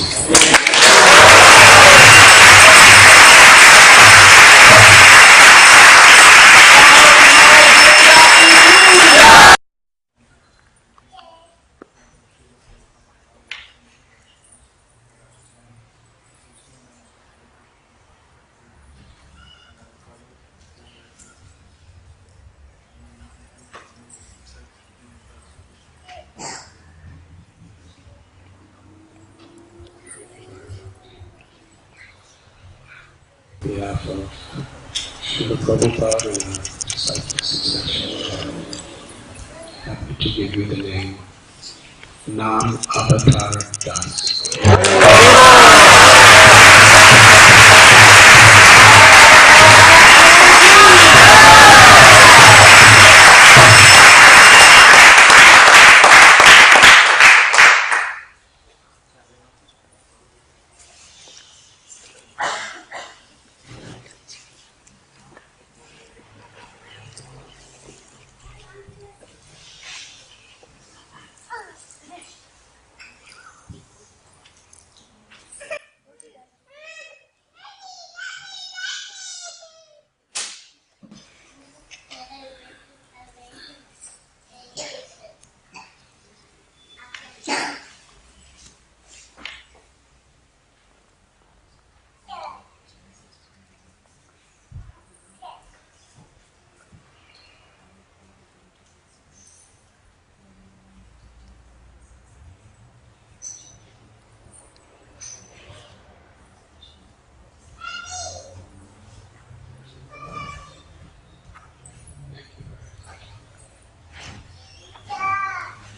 On behalf of Srila Prabhupada and our disciple succession, happy to give you the name Nam Avatar Das.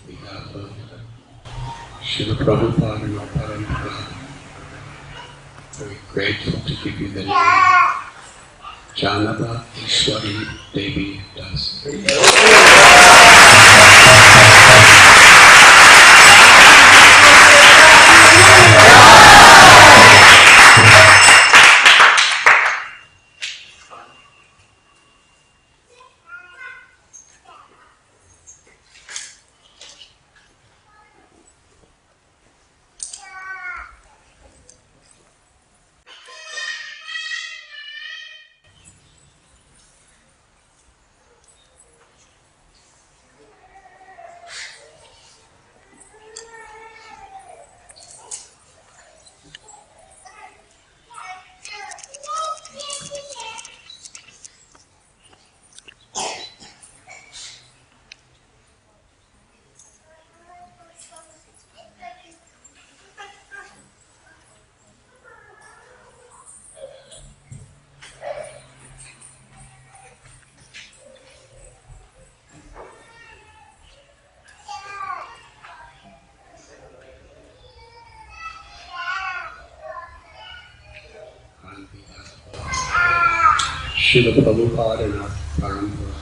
On behalf of Srila Prabhupada and our Parampara, very grateful to give you the name Janava Ishwari Devi Das. Srila Prabhupada and our Parampara.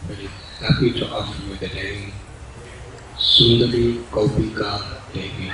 Very happy to offer you the name Sundari Gopika Devi.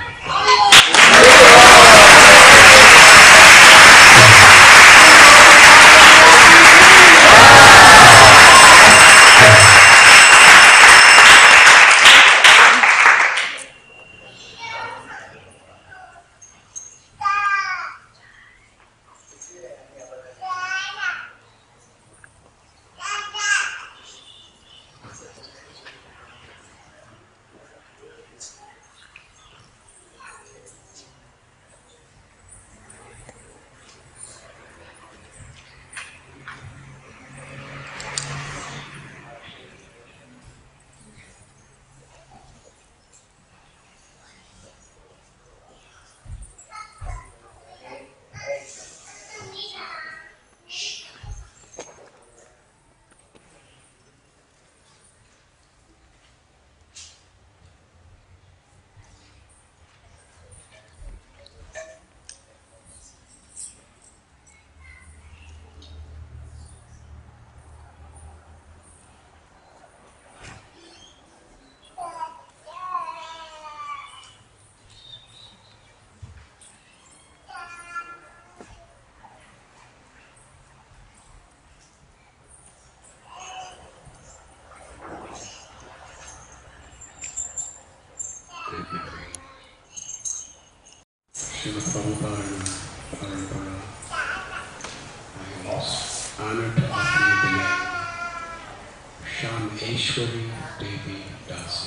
Srila Prabhupada and Parampara, I am honored to offer you the name Shameshwari Devi Dasi.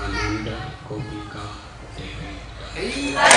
Ananda Gopika Devi.